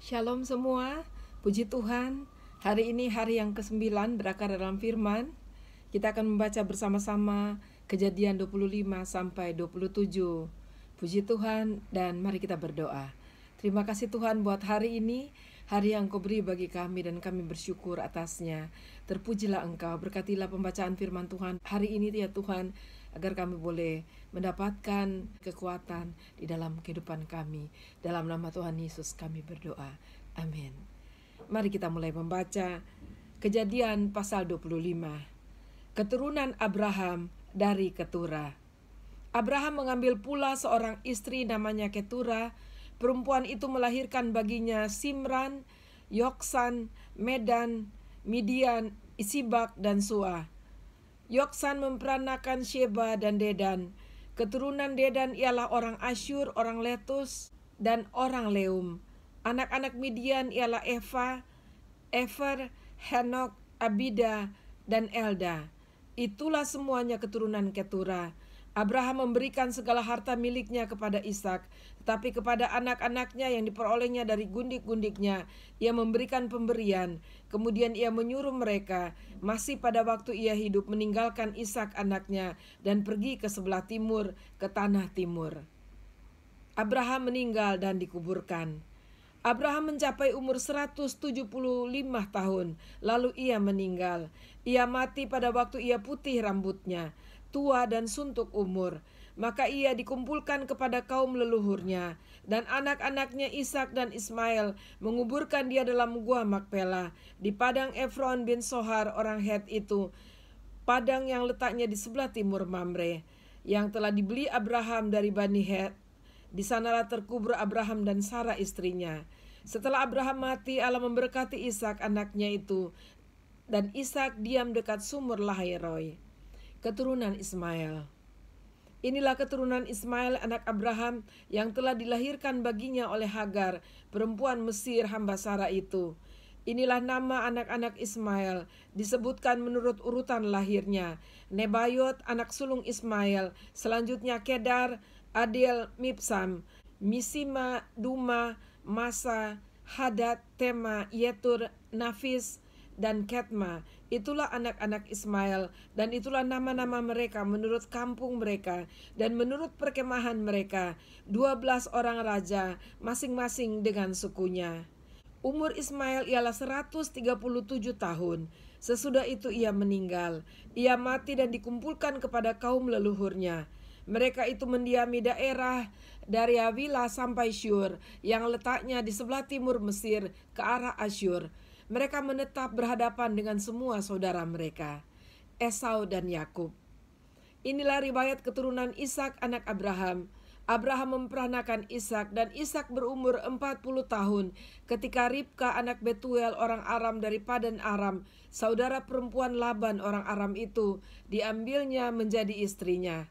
Shalom semua, puji Tuhan. Hari ini hari yang ke-9 berakar dalam firman. Kita akan membaca bersama-sama Kejadian 25 sampai 27. Puji Tuhan dan mari kita berdoa. Terima kasih Tuhan buat hari ini, hari yang Kau beri bagi kami dan kami bersyukur atasnya. Terpujilah Engkau, berkatilah pembacaan firman Tuhan hari ini ya Tuhan, agar kami boleh mendapatkan kekuatan di dalam kehidupan kami. Dalam nama Tuhan Yesus kami berdoa. Amin. Mari kita mulai membaca Kejadian pasal 25. Keturunan Abraham dari Ketura. Abraham mengambil pula seorang istri namanya Ketura. Perempuan itu melahirkan baginya Simran, Yoksan, Medan, Midian, Isibak, dan Sua. Yoksan memperanakan Sheba dan Dedan. Keturunan Dedan ialah orang Asyur, orang Letus, dan orang Leum. Anak-anak Midian ialah Eva, Efer, Henok, Abida, dan Elda. Itulah semuanya keturunan Ketura. Abraham memberikan segala harta miliknya kepada Ishak, tetapi kepada anak-anaknya yang diperolehnya dari gundik-gundiknya, ia memberikan pemberian. Kemudian ia menyuruh mereka, masih pada waktu ia hidup, meninggalkan Ishak anaknya dan pergi ke sebelah timur, ke tanah timur. Abraham meninggal dan dikuburkan. Abraham mencapai umur 175 tahun, lalu ia meninggal. Ia mati pada waktu ia putih rambutnya, tua dan suntuk umur. Maka ia dikumpulkan kepada kaum leluhurnya, dan anak-anaknya Ishak dan Ismail menguburkan dia dalam gua Makpela di padang Efron bin Sohar orang Het itu, padang yang letaknya di sebelah timur Mamre, yang telah dibeli Abraham dari Bani Het. Di sanalah terkubur Abraham dan Sarah istrinya. Setelah Abraham mati, Allah memberkati Ishak anaknya itu, dan Ishak diam dekat sumur Lahai-roi. Keturunan Ismail. Inilah keturunan Ismail anak Abraham yang telah dilahirkan baginya oleh Hagar, perempuan Mesir hamba Sarah itu. Inilah nama anak-anak Ismail, disebutkan menurut urutan lahirnya. Nebayot anak sulung Ismail, selanjutnya Kedar, Adel, Mibsam, Misima, Duma, Masa, Hadad, Tema, Yetur, Nafis, dan Ketma. Itulah anak-anak Ismail, dan itulah nama-nama mereka menurut kampung mereka dan menurut perkemahan mereka, 12 orang raja, masing-masing dengan sukunya. Umur Ismail ialah 137 tahun. Sesudah itu ia meninggal. Ia mati dan dikumpulkan kepada kaum leluhurnya. Mereka itu mendiami daerah dari Havila sampai Syur, yang letaknya di sebelah timur Mesir ke arah Asyur. Mereka menetap berhadapan dengan semua saudara mereka, Esau dan Yakub. Inilah riwayat keturunan Ishak anak Abraham. Abraham memperanakan Ishak, dan Ishak berumur 40 tahun ketika Ribka anak Betuel orang Aram dari Padan Aram, saudara perempuan Laban orang Aram itu, diambilnya menjadi istrinya.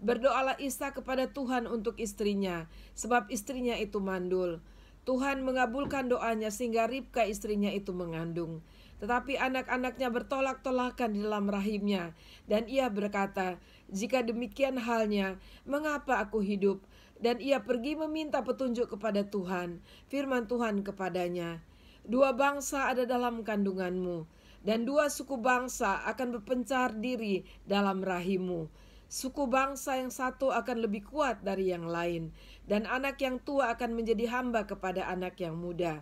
Berdoalah Ishak kepada Tuhan untuk istrinya, sebab istrinya itu mandul. Tuhan mengabulkan doanya sehingga Ribka istrinya itu mengandung. Tetapi anak-anaknya bertolak-tolakan di dalam rahimnya, dan ia berkata, "Jika demikian halnya, mengapa aku hidup?" Dan ia pergi meminta petunjuk kepada Tuhan. Firman Tuhan kepadanya, "Dua bangsa ada dalam kandunganmu, dan dua suku bangsa akan berpencar diri dalam rahimmu. Suku bangsa yang satu akan lebih kuat dari yang lain, dan anak yang tua akan menjadi hamba kepada anak yang muda."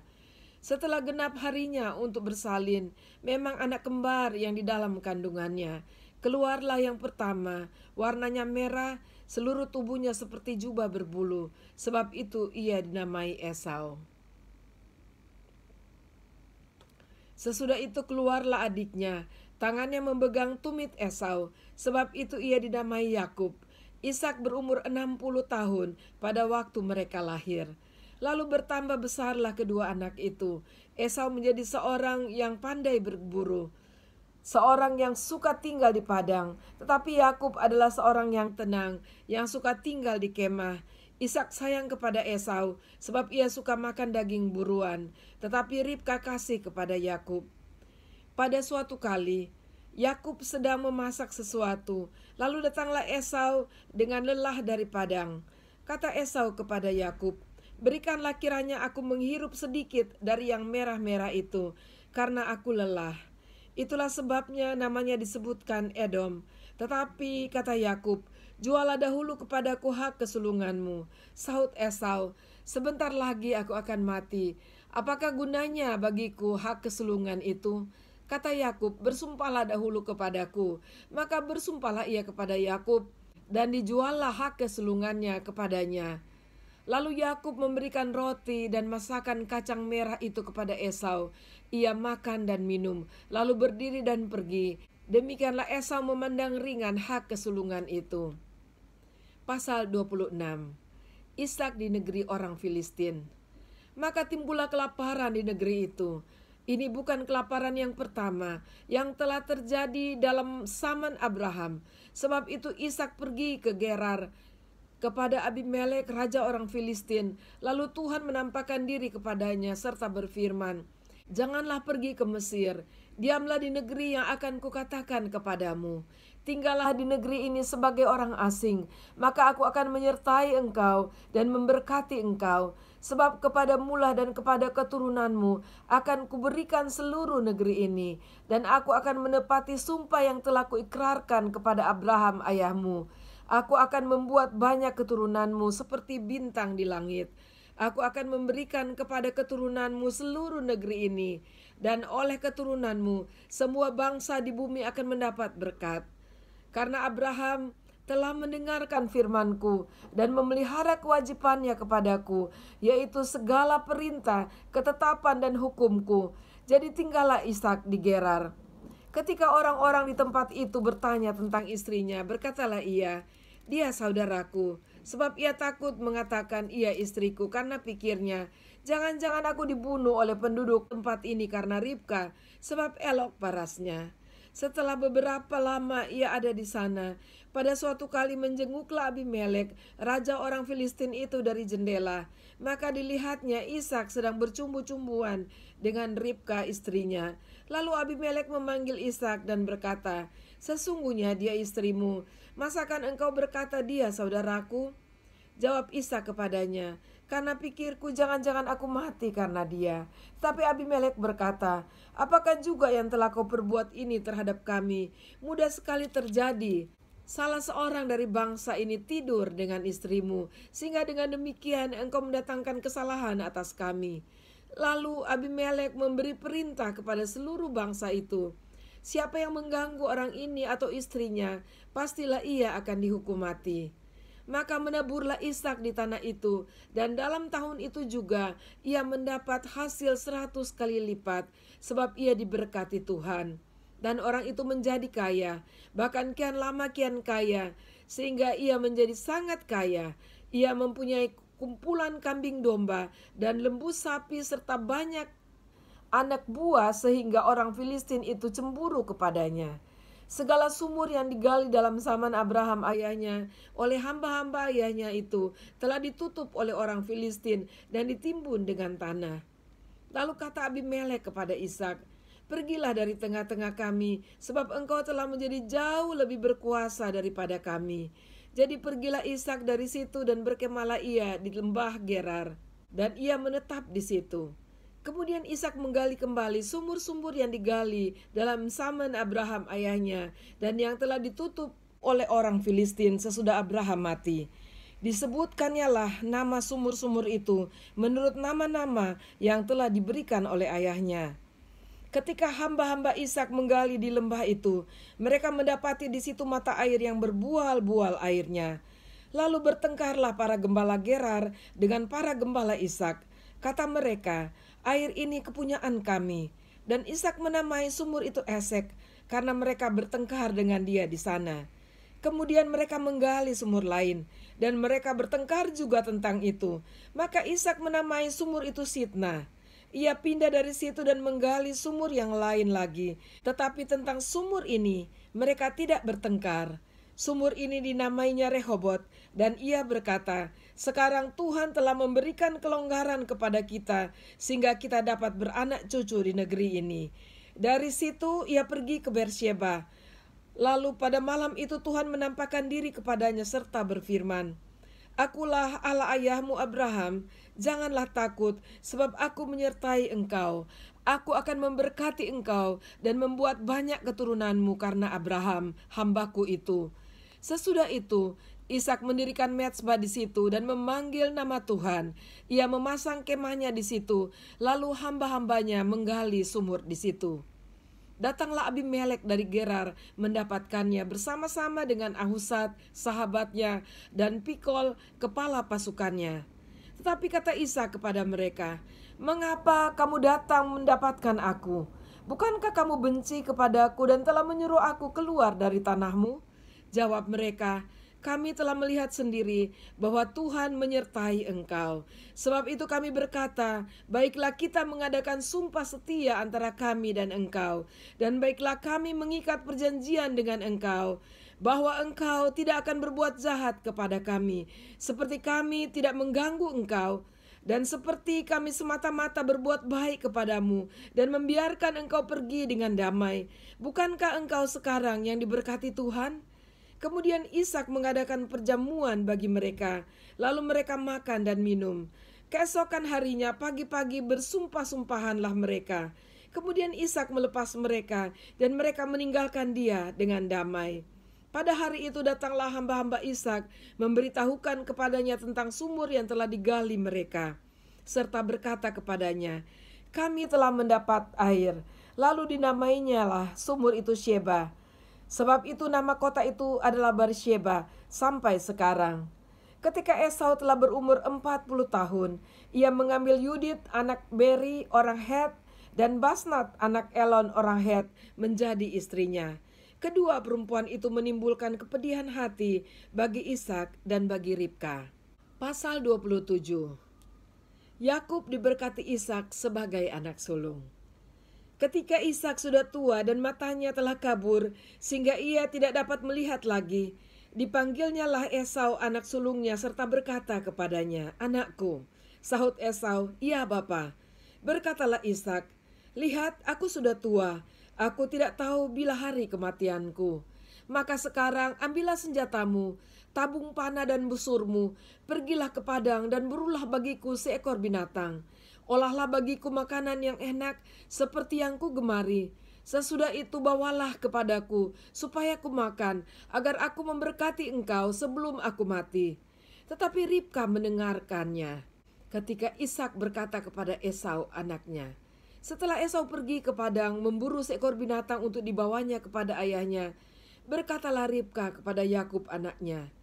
Setelah genap harinya untuk bersalin, memang anak kembar yang di dalam kandungannya. Keluarlah yang pertama, warnanya merah, seluruh tubuhnya seperti jubah berbulu, sebab itu ia dinamai Esau. Sesudah itu keluarlah adiknya, tangannya memegang tumit Esau, sebab itu ia dinamai Yakub. Ishak berumur 60 tahun pada waktu mereka lahir. Lalu bertambah besarlah kedua anak itu. Esau menjadi seorang yang pandai berburu, seorang yang suka tinggal di padang. Tetapi Yakub adalah seorang yang tenang, yang suka tinggal di kemah. Ishak sayang kepada Esau, sebab ia suka makan daging buruan. Tetapi Ribka kasih kepada Yakub. Pada suatu kali, Yakub sedang memasak sesuatu. Lalu datanglah Esau dengan lelah dari padang. Kata Esau kepada Yakub, Berikanlah kiranya aku menghirup sedikit dari yang merah-merah itu, karena aku lelah. Itulah sebabnya namanya disebutkan Edom. Tetapi kata Yakub, jualah dahulu kepadaku hak kesulunganmu. Sahut Esau, sebentar lagi aku akan mati. Apakah gunanya bagiku hak kesulungan itu? Kata Yakub, bersumpahlah dahulu kepadaku. Maka bersumpahlah ia kepada Yakub, dan dijuallah hak kesulungannya kepadanya. Lalu Yakub memberikan roti dan masakan kacang merah itu kepada Esau. Ia makan dan minum, lalu berdiri dan pergi. Demikianlah Esau memandang ringan hak kesulungan itu. Pasal 26. Ishak di negeri orang Filistin. Maka timbullah kelaparan di negeri itu. Ini bukan kelaparan yang pertama yang telah terjadi dalam zaman Abraham. Sebab itu Ishak pergi ke Gerar kepada Abimelek, raja orang Filistin. Lalu Tuhan menampakkan diri kepadanya serta berfirman, janganlah pergi ke Mesir, diamlah di negeri yang akan kukatakan kepadamu. Tinggallah di negeri ini sebagai orang asing, maka aku akan menyertai engkau dan memberkati engkau. Sebab kepadamulah dan kepada keturunanmu akan kuberikan seluruh negeri ini, dan aku akan menepati sumpah yang telah kuikrarkan kepada Abraham ayahmu. Aku akan membuat banyak keturunanmu seperti bintang di langit. Aku akan memberikan kepada keturunanmu seluruh negeri ini, dan oleh keturunanmu semua bangsa di bumi akan mendapat berkat. Karena Abraham telah mendengarkan firmanku dan memelihara kewajibannya kepadaku, yaitu segala perintah, ketetapan dan hukumku. Jadi tinggallah Ishak di Gerar. Ketika orang-orang di tempat itu bertanya tentang istrinya, berkatalah ia, dia saudaraku, sebab ia takut mengatakan ia istriku, karena pikirnya, jangan-jangan aku dibunuh oleh penduduk tempat ini karena Ribka, sebab elok parasnya. Setelah beberapa lama ia ada di sana, pada suatu kali menjenguklah Abimelek, raja orang Filistin itu dari jendela. Maka dilihatnya Ishak sedang bercumbu-cumbuan dengan Ribka istrinya. Lalu Abimelek memanggil Ishak dan berkata, sesungguhnya dia istrimu. Masakan engkau berkata dia saudaraku? Jawab Ishak kepadanya, karena pikirku jangan-jangan aku mati karena dia. Tapi Abimelek berkata, apakah juga yang telah kau perbuat ini terhadap kami? Mudah sekali terjadi. Salah seorang dari bangsa ini tidur dengan istrimu, sehingga dengan demikian engkau mendatangkan kesalahan atas kami. Lalu Abimelek memberi perintah kepada seluruh bangsa itu, siapa yang mengganggu orang ini atau istrinya, pastilah ia akan dihukum mati. Maka menaburlah Ishak di tanah itu, dan dalam tahun itu juga ia mendapat hasil 100 kali lipat, sebab ia diberkati Tuhan. Dan orang itu menjadi kaya, bahkan kian lama kian kaya, sehingga ia menjadi sangat kaya. Ia mempunyai kumpulan kambing domba dan lembu sapi serta banyak anak buah, sehingga orang Filistin itu cemburu kepadanya. Segala sumur yang digali dalam zaman Abraham ayahnya oleh hamba-hamba ayahnya itu telah ditutup oleh orang Filistin dan ditimbun dengan tanah. Lalu kata Abimelek kepada Ishak, pergilah dari tengah-tengah kami, sebab engkau telah menjadi jauh lebih berkuasa daripada kami. Jadi pergilah Ishak dari situ dan berkemahlah ia di lembah Gerar, dan ia menetap di situ. Kemudian Ishak menggali kembali sumur-sumur yang digali dalam zaman Abraham ayahnya dan yang telah ditutup oleh orang Filistin sesudah Abraham mati. Disebutkannya lah nama sumur-sumur itu menurut nama-nama yang telah diberikan oleh ayahnya. Ketika hamba-hamba Ishak menggali di lembah itu, mereka mendapati di situ mata air yang berbual-bual airnya. Lalu bertengkarlah para gembala Gerar dengan para gembala Ishak. Kata mereka, air ini kepunyaan kami. Dan Ishak menamai sumur itu Esek, karena mereka bertengkar dengan dia di sana. Kemudian mereka menggali sumur lain, dan mereka bertengkar juga tentang itu. Maka Ishak menamai sumur itu Sitna. Ia pindah dari situ dan menggali sumur yang lain lagi. Tetapi tentang sumur ini, mereka tidak bertengkar. Sumur ini dinamainya Rehobot, dan ia berkata, sekarang Tuhan telah memberikan kelonggaran kepada kita, sehingga kita dapat beranak cucu di negeri ini. Dari situ ia pergi ke Beersheba. Lalu pada malam itu Tuhan menampakkan diri kepadanya serta berfirman, Akulah Allah ayahmu Abraham, janganlah takut, sebab aku menyertai engkau. Aku akan memberkati engkau dan membuat banyak keturunanmu karena Abraham, hambaku itu." Sesudah itu, Ishak mendirikan mezbah di situ dan memanggil nama Tuhan. Ia memasang kemahnya di situ, lalu hamba-hambanya menggali sumur di situ. Datanglah Abimelek dari Gerar mendapatkannya bersama-sama dengan Ahuzat, sahabatnya, dan Pikol, kepala pasukannya. Tetapi kata Ishak kepada mereka, "Mengapa kamu datang mendapatkan aku? Bukankah kamu benci kepadaku dan telah menyuruh aku keluar dari tanahmu?" Jawab mereka, "Kami telah melihat sendiri bahwa Tuhan menyertai engkau. Sebab itu kami berkata, baiklah kita mengadakan sumpah setia antara kami dan engkau. Dan baiklah kami mengikat perjanjian dengan engkau, bahwa engkau tidak akan berbuat jahat kepada kami, seperti kami tidak mengganggu engkau. Dan seperti kami semata-mata berbuat baik kepadamu dan membiarkan engkau pergi dengan damai. Bukankah engkau sekarang yang diberkati Tuhan?" Kemudian Ishak mengadakan perjamuan bagi mereka, lalu mereka makan dan minum. Keesokan harinya pagi-pagi bersumpah-sumpahanlah mereka. Kemudian Ishak melepas mereka dan mereka meninggalkan dia dengan damai. Pada hari itu datanglah hamba-hamba Ishak memberitahukan kepadanya tentang sumur yang telah digali mereka, serta berkata kepadanya, "Kami telah mendapat air." Lalu dinamainya lah sumur itu Sheba. Sebab itu nama kota itu adalah Beersheba sampai sekarang. Ketika Esau telah berumur 40 tahun, ia mengambil Yudit anak Beri orang Het dan Basnat anak Elon orang Het menjadi istrinya. Kedua perempuan itu menimbulkan kepedihan hati bagi Ishak dan bagi Ribka. Pasal 27. Yakub diberkati Ishak sebagai anak sulung. Ketika Ishak sudah tua dan matanya telah kabur, sehingga ia tidak dapat melihat lagi, dipanggilnyalah Esau anak sulungnya serta berkata kepadanya, "Anakku." Sahut Esau, "Iya Bapa." Berkatalah Ishak, "Lihat, aku sudah tua, aku tidak tahu bila hari kematianku. Maka sekarang ambillah senjatamu, tabung panah dan busurmu, pergilah ke padang dan burulah bagiku seekor binatang. Olahlah bagiku makanan yang enak seperti yang ku gemari. Sesudah itu bawalah kepadaku supaya ku makan, agar aku memberkati engkau sebelum aku mati." Tetapi Ribka mendengarkannya. Ketika Ishak berkata kepada Esau anaknya, setelah Esau pergi ke padang memburu seekor binatang untuk dibawanya kepada ayahnya, berkatalah Ribka kepada Yakub anaknya,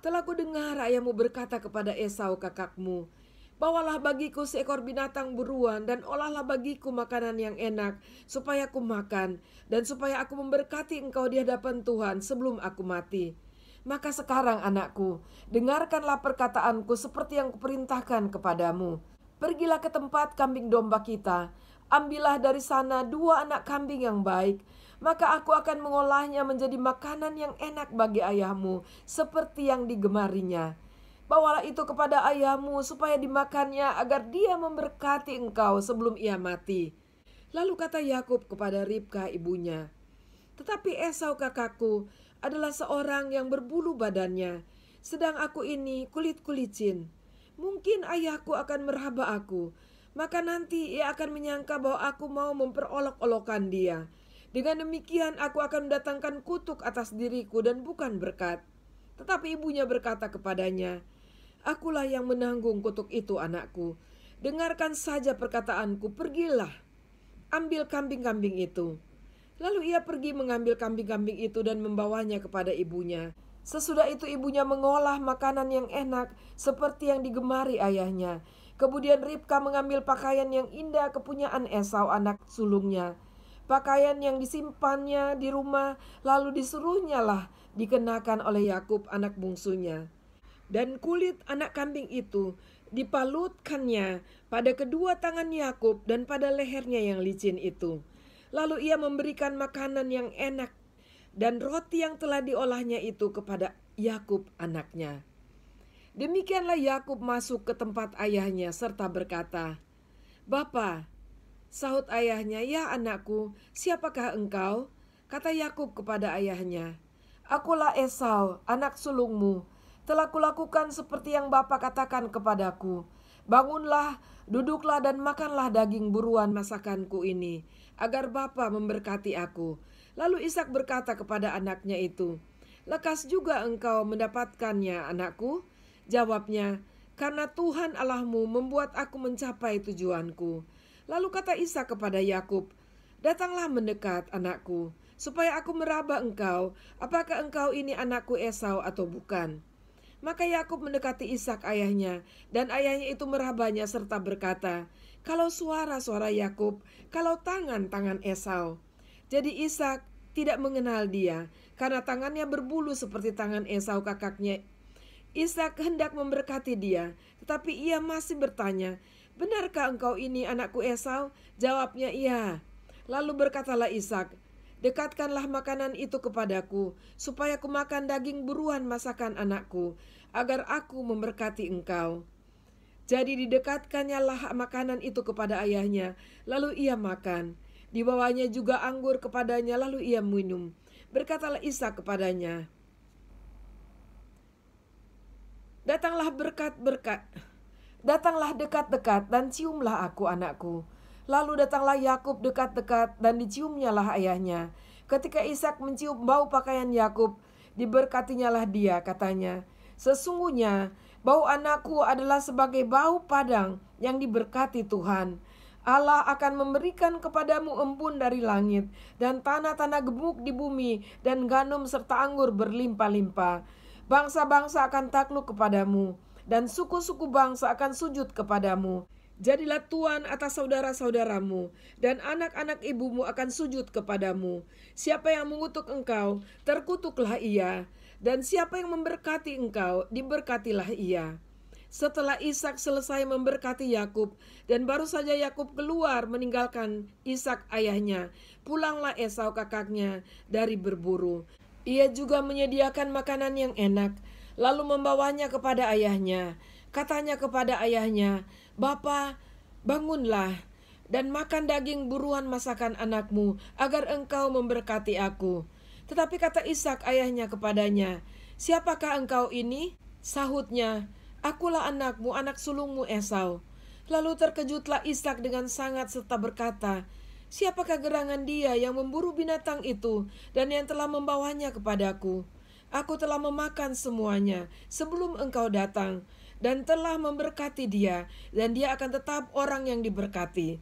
"Telah ku dengar ayahmu berkata kepada Esau kakakmu, bawalah bagiku seekor binatang buruan dan olahlah bagiku makanan yang enak supaya aku makan dan supaya aku memberkati engkau di hadapan Tuhan sebelum aku mati. Maka sekarang anakku, dengarkanlah perkataanku seperti yang kuperintahkan kepadamu. Pergilah ke tempat kambing domba kita, ambillah dari sana 2 anak kambing yang baik, maka aku akan mengolahnya menjadi makanan yang enak bagi ayahmu seperti yang digemarinya. Bawalah itu kepada ayahmu supaya dimakannya agar dia memberkati engkau sebelum ia mati." Lalu kata Yakub kepada Ribka ibunya, "Tetapi Esau kakakku adalah seorang yang berbulu badannya, sedang aku ini kulit-kulicin. Mungkin ayahku akan meraba aku, maka nanti ia akan menyangka bahwa aku mau memperolok-olokkan dia. Dengan demikian aku akan mendatangkan kutuk atas diriku dan bukan berkat." Tetapi ibunya berkata kepadanya, "Akulah yang menanggung kutuk itu anakku. Dengarkan saja perkataanku, pergilah, ambil kambing-kambing itu." Lalu ia pergi mengambil kambing-kambing itu dan membawanya kepada ibunya. Sesudah itu ibunya mengolah makanan yang enak seperti yang digemari ayahnya. Kemudian Ribka mengambil pakaian yang indah kepunyaan Esau anak sulungnya, pakaian yang disimpannya di rumah, lalu disuruhnya lah dikenakan oleh Yakub anak bungsunya. Dan kulit anak kambing itu dipalutkannya pada kedua tangan Yakub dan pada lehernya yang licin itu. Lalu ia memberikan makanan yang enak dan roti yang telah diolahnya itu kepada Yakub anaknya. Demikianlah Yakub masuk ke tempat ayahnya serta berkata, "Bapa." Sahut ayahnya, "Ya anakku, siapakah engkau?" Kata Yakub kepada ayahnya, "Akulah Esau, anak sulungmu. Telah kulakukan seperti yang Bapa katakan kepadaku. Bangunlah, duduklah dan makanlah daging buruan masakanku ini, agar Bapa memberkati aku." Lalu Ishak berkata kepada anaknya itu, "Lekas juga engkau mendapatkannya, anakku?" Jawabnya, "Karena Tuhan Allahmu membuat aku mencapai tujuanku." Lalu kata Ishak kepada Yakub, "Datanglah mendekat, anakku, supaya aku meraba engkau, apakah engkau ini anakku Esau atau bukan." Maka Yakub mendekati Ishak ayahnya, dan ayahnya itu merabanya serta berkata, "Kalau suara-suara Yakub, kalau tangan-tangan Esau." Jadi Ishak tidak mengenal dia, karena tangannya berbulu seperti tangan Esau kakaknya. Ishak hendak memberkati dia, tetapi ia masih bertanya, "Benarkah engkau ini anakku Esau?" Jawabnya, "Iya." Lalu berkatalah Ishak, "Dekatkanlah makanan itu kepadaku, supaya aku makan daging buruan masakan anakku, agar aku memberkati engkau." Jadi didekatkannya lah makanan itu kepada ayahnya, lalu ia makan. Dibawanya juga anggur kepadanya, lalu ia minum. Berkatalah Ishak kepadanya, Datanglah dekat-dekat dan ciumlah aku, anakku." Lalu datanglah Yakub dekat-dekat dan diciumnyalah ayahnya. Ketika Ishak mencium bau pakaian Yakub, diberkatinyalah dia, katanya, "Sesungguhnya bau anakku adalah sebagai bau padang yang diberkati Tuhan. Allah akan memberikan kepadamu embun dari langit, dan tanah-tanah gemuk di bumi, dan gandum serta anggur berlimpah-limpah. Bangsa-bangsa akan takluk kepadamu, dan suku-suku bangsa akan sujud kepadamu. Jadilah tuan atas saudara-saudaramu, dan anak-anak ibumu akan sujud kepadamu. Siapa yang mengutuk engkau, terkutuklah ia, dan siapa yang memberkati engkau, diberkatilah ia." Setelah Ishak selesai memberkati Yakub, dan baru saja Yakub keluar meninggalkan Ishak ayahnya, pulanglah Esau kakaknya dari berburu. Ia juga menyediakan makanan yang enak, lalu membawanya kepada ayahnya. Katanya kepada ayahnya, "Bapa, bangunlah dan makan daging buruan masakan anakmu, agar engkau memberkati aku." Tetapi kata Ishak ayahnya kepadanya, "Siapakah engkau ini?" Sahutnya, "Akulah anakmu, anak sulungmu Esau." Lalu terkejutlah Ishak dengan sangat serta berkata, "Siapakah gerangan dia yang memburu binatang itu dan yang telah membawanya kepadaku? Aku telah memakan semuanya sebelum engkau datang, dan telah memberkati dia, dan dia akan tetap orang yang diberkati."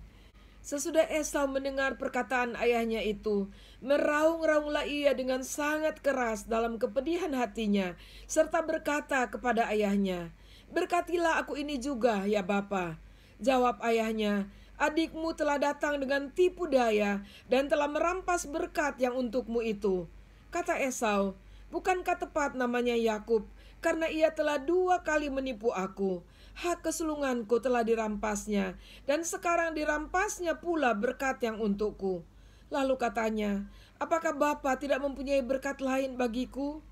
Sesudah Esau mendengar perkataan ayahnya itu, meraung-raunglah ia dengan sangat keras dalam kepedihan hatinya, serta berkata kepada ayahnya, "Berkatilah aku ini juga, ya Bapa." Jawab ayahnya, "Adikmu telah datang dengan tipu daya dan telah merampas berkat yang untukmu itu." Kata Esau, "Bukankah tepat namanya Yakub, karena ia telah 2 kali menipu aku. Hak kesulunganku telah dirampasnya, dan sekarang dirampasnya pula berkat yang untukku." Lalu katanya, "Apakah Bapa tidak mempunyai berkat lain bagiku?"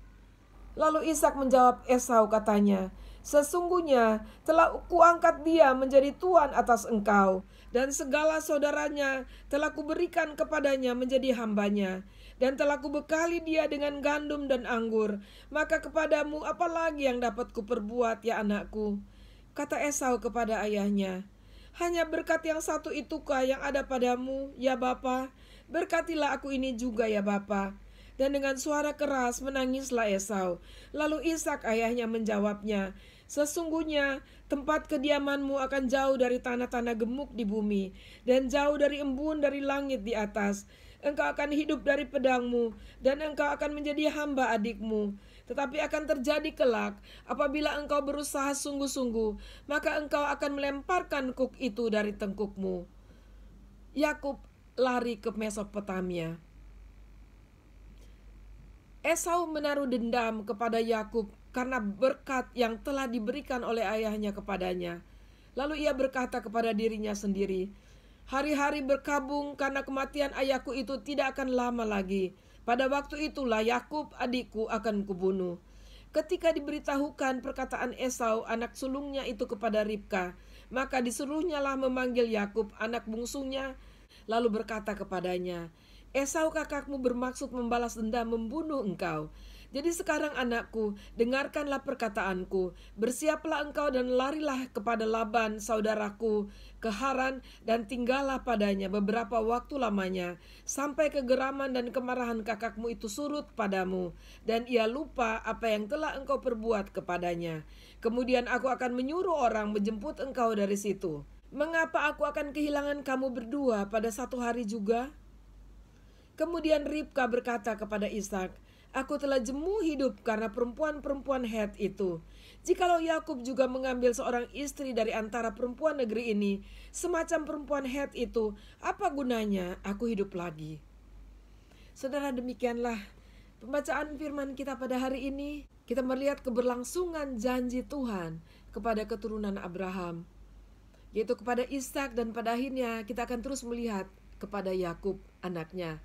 Lalu Ishak menjawab Esau, katanya, "Sesungguhnya telah kuangkat dia menjadi tuan atas engkau, dan segala saudaranya telah kuberikan kepadanya menjadi hambanya, dan telah kubekali dia dengan gandum dan anggur. Maka kepadamu apa lagi yang dapat kuperbuat, ya anakku?" Kata Esau kepada ayahnya, "Hanya berkat yang satu itukah yang ada padamu, ya Bapa? Berkatilah aku ini juga, ya Bapa." Dan dengan suara keras menangislah Esau. Lalu Ishak ayahnya menjawabnya, "Sesungguhnya tempat kediamanmu akan jauh dari tanah-tanah gemuk di bumi, dan jauh dari embun dari langit di atas. Engkau akan hidup dari pedangmu, dan engkau akan menjadi hamba adikmu. Tetapi akan terjadi kelak, apabila engkau berusaha sungguh-sungguh, maka engkau akan melemparkan kuk itu dari tengkukmu." Yakub lari ke Mesopotamia. Esau menaruh dendam kepada Yakub karena berkat yang telah diberikan oleh ayahnya kepadanya. Lalu ia berkata kepada dirinya sendiri, "Hari-hari berkabung karena kematian ayahku itu tidak akan lama lagi. Pada waktu itulah Yakub adikku akan kubunuh." Ketika diberitahukan perkataan Esau anak sulungnya itu kepada Ribka, maka disuruhnyalah memanggil Yakub anak bungsunya, lalu berkata kepadanya, "Esau kakakmu bermaksud membalas dendam membunuh engkau." Jadi sekarang anakku, dengarkanlah perkataanku. Bersiaplah engkau dan larilah kepada Laban saudaraku ke Haran dan tinggallah padanya beberapa waktu lamanya, sampai kegeraman dan kemarahan kakakmu itu surut padamu, dan ia lupa apa yang telah engkau perbuat kepadanya. Kemudian aku akan menyuruh orang menjemput engkau dari situ. Mengapa aku akan kehilangan kamu berdua pada satu hari juga? Kemudian Ribka berkata kepada Ishak, aku telah jemu hidup karena perempuan-perempuan Het itu. Jikalau Yakub juga mengambil seorang istri dari antara perempuan negeri ini, semacam perempuan Het itu, apa gunanya aku hidup lagi? Saudara, demikianlah pembacaan firman kita pada hari ini. Kita melihat keberlangsungan janji Tuhan kepada keturunan Abraham, yaitu kepada Ishak, dan pada akhirnya kita akan terus melihat kepada Yakub anaknya.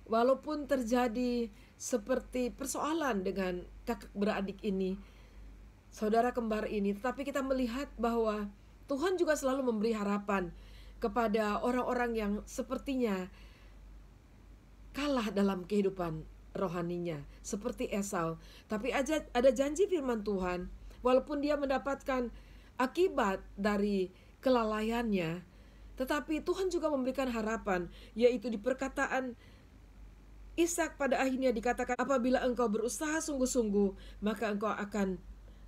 Walaupun terjadi seperti persoalan dengan kakak beradik ini, saudara kembar ini, tetapi kita melihat bahwa Tuhan juga selalu memberi harapan kepada orang-orang yang sepertinya kalah dalam kehidupan rohaninya, seperti Esau. Tapi ada janji firman Tuhan, walaupun dia mendapatkan akibat dari kelalaiannya, tetapi Tuhan juga memberikan harapan, yaitu di perkataan Ishak pada akhirnya dikatakan, apabila engkau berusaha sungguh-sungguh, maka engkau akan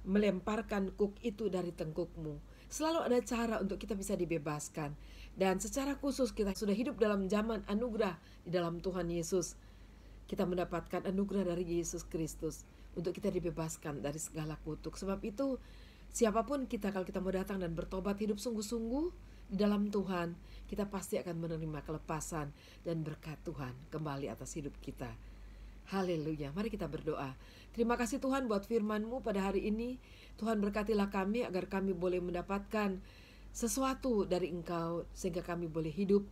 melemparkan kuk itu dari tengkukmu. Selalu ada cara untuk kita bisa dibebaskan. Dan secara khusus kita sudah hidup dalam zaman anugerah di dalam Tuhan Yesus. Kita mendapatkan anugerah dari Yesus Kristus untuk kita dibebaskan dari segala kutuk. Sebab itu siapapun kita, kalau kita mau datang dan bertobat hidup sungguh-sungguh di dalam Tuhan, kita pasti akan menerima kelepasan dan berkat Tuhan kembali atas hidup kita. Haleluya. Mari kita berdoa. Terima kasih Tuhan buat firman-Mu pada hari ini. Tuhan berkatilah kami agar kami boleh mendapatkan sesuatu dari Engkau, sehingga kami boleh hidup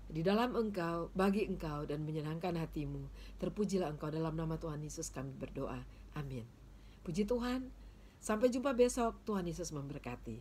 di dalam Engkau, bagi Engkau, dan menyenangkan hati-Mu. Terpujilah Engkau, dalam nama Tuhan Yesus kami berdoa. Amin. Puji Tuhan. Sampai jumpa besok. Tuhan Yesus memberkati.